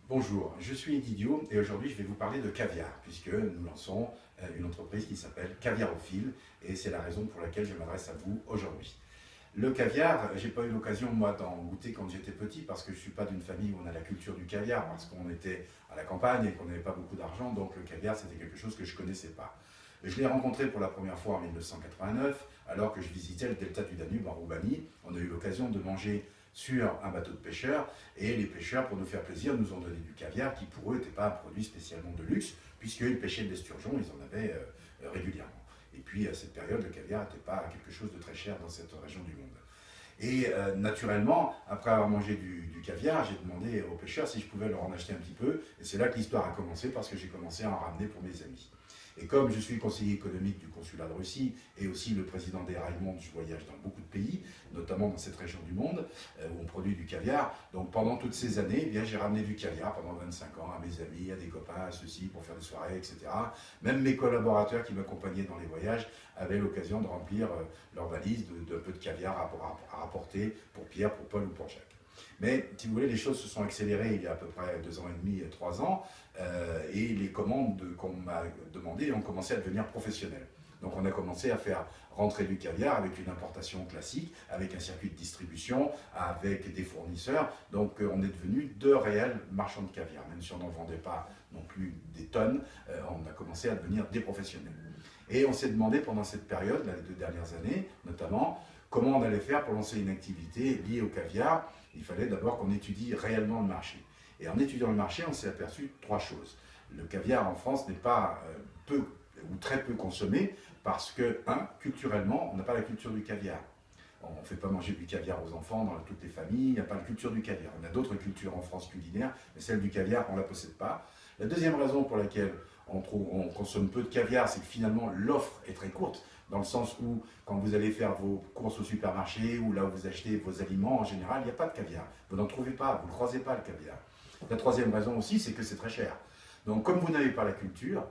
Bonjour, je suis Didio et aujourd'hui je vais vous parler de caviar puisque nous lançons une entreprise qui s'appelle Caviarophile et c'est la raison pour laquelle je m'adresse à vous aujourd'hui. Le caviar, j'ai pas eu l'occasion moi d'en goûter quand j'étais petit parce que je suis pas d'une famille où on a la culture du caviar parce qu'on était à la campagne et qu'on n'avait pas beaucoup d'argent, donc le caviar c'était quelque chose que je connaissais pas. Je l'ai rencontré pour la première fois en 1989 alors que je visitais le delta du Danube en Roumanie. On a eu l'occasion de manger sur un bateau de pêcheurs et les pêcheurs, pour nous faire plaisir, nous ont donné du caviar qui pour eux n'était pas un produit spécialement de luxe puisqu'ils pêchaient de l'esturgeon, ils en avaient régulièrement. Et puis à cette période, le caviar n'était pas quelque chose de très cher dans cette région du monde. Et naturellement, après avoir mangé du caviar, j'ai demandé aux pêcheurs si je pouvais leur en acheter un petit peu. Et c'est là que l'histoire a commencé parce que j'ai commencé à en ramener pour mes amis. Et comme je suis conseiller économique du consulat de Russie et aussi le président des Rails Monde, je voyage dans beaucoup de pays, notamment dans cette région du monde où on produit du caviar. Donc pendant toutes ces années, eh bien, j'ai ramené du caviar pendant 25 ans à mes amis, à des copains, à ceux-ci pour faire des soirées, etc. Même mes collaborateurs qui m'accompagnaient dans les voyages avaient l'occasion de remplir leur valise d'un peu de caviar à rapporter pour Pierre, pour Paul ou pour Jacques. Mais si vous voulez, les choses se sont accélérées il y a à peu près 2 ans et demi, 3 ans, et les commandes qu'on m'a demandées ont commencé à devenir professionnelles. Donc on a commencé à faire rentrer du caviar avec une importation classique, avec un circuit de distribution, avec des fournisseurs. Donc on est devenu de réels marchands de caviar. Même si on n'en vendait pas non plus des tonnes, on a commencé à devenir des professionnels. Et on s'est demandé pendant cette période, là, les 2 dernières années notamment, comment on allait faire pour lancer une activité liée au caviar. Il fallait d'abord qu'on étudie réellement le marché. Et en étudiant le marché, on s'est aperçu de 3 choses. Le caviar en France n'est pas peu ou très peu consommé parce que, culturellement, on n'a pas la culture du caviar. On ne fait pas manger du caviar aux enfants dans toutes les familles, il n'y a pas la culture du caviar. On a d'autres cultures en France culinaires, mais celle du caviar, on ne la possède pas. La deuxième raison pour laquelle on consomme peu de caviar, c'est que finalement l'offre est très courte, dans le sens où quand vous allez faire vos courses au supermarché ou là où vous achetez vos aliments, en général, il n'y a pas de caviar. Vous n'en trouvez pas, vous ne croisez pas le caviar. La troisième raison aussi, c'est que c'est très cher. Donc comme vous n'avez pas la culture,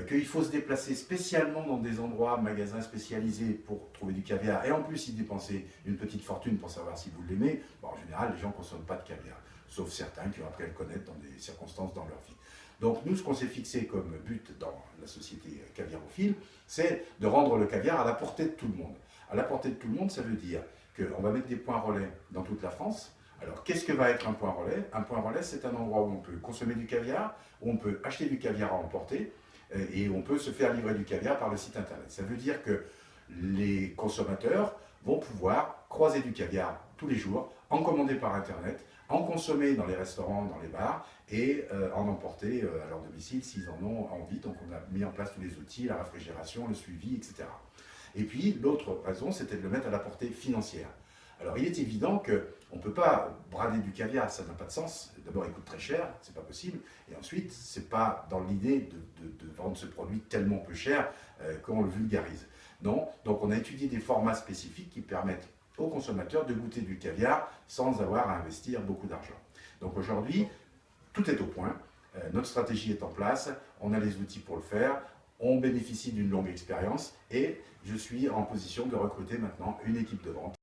qu'il faut se déplacer spécialement dans des endroits, magasins spécialisés pour trouver du caviar, et en plus y dépenser une petite fortune pour savoir si vous l'aimez, bon, en général, les gens ne consomment pas de caviar, sauf certains qui ont appris à le connaître dans des circonstances dans leur vie. Donc nous, ce qu'on s'est fixé comme but dans la société Caviarophile, c'est de rendre le caviar à la portée de tout le monde. À la portée de tout le monde, ça veut dire qu'on va mettre des points relais dans toute la France. Alors, qu'est-ce que va être un point relais? Un point relais, c'est un endroit où on peut consommer du caviar, où on peut acheter du caviar à emporter, et on peut se faire livrer du caviar par le site internet. Ça veut dire que les consommateurs vont pouvoir croiser du caviar tous les jours, en commander par internet, en consommer dans les restaurants, dans les bars, et en emporter à leur domicile s'ils en ont envie. Donc on a mis en place tous les outils, la réfrigération, le suivi, etc. Et puis l'autre raison, c'était de le mettre à la portée financière. Alors il est évident qu'on ne peut pas brader du caviar, ça n'a pas de sens. D'abord il coûte très cher, c'est pas possible. Et ensuite, c'est pas dans l'idée de vendre ce produit tellement peu cher qu'on le vulgarise. Non, donc on a étudié des formats spécifiques qui permettent aux consommateurs de goûter du caviar sans avoir à investir beaucoup d'argent. Donc aujourd'hui, tout est au point, notre stratégie est en place, on a les outils pour le faire, on bénéficie d'une longue expérience et je suis en position de recruter maintenant une équipe de vente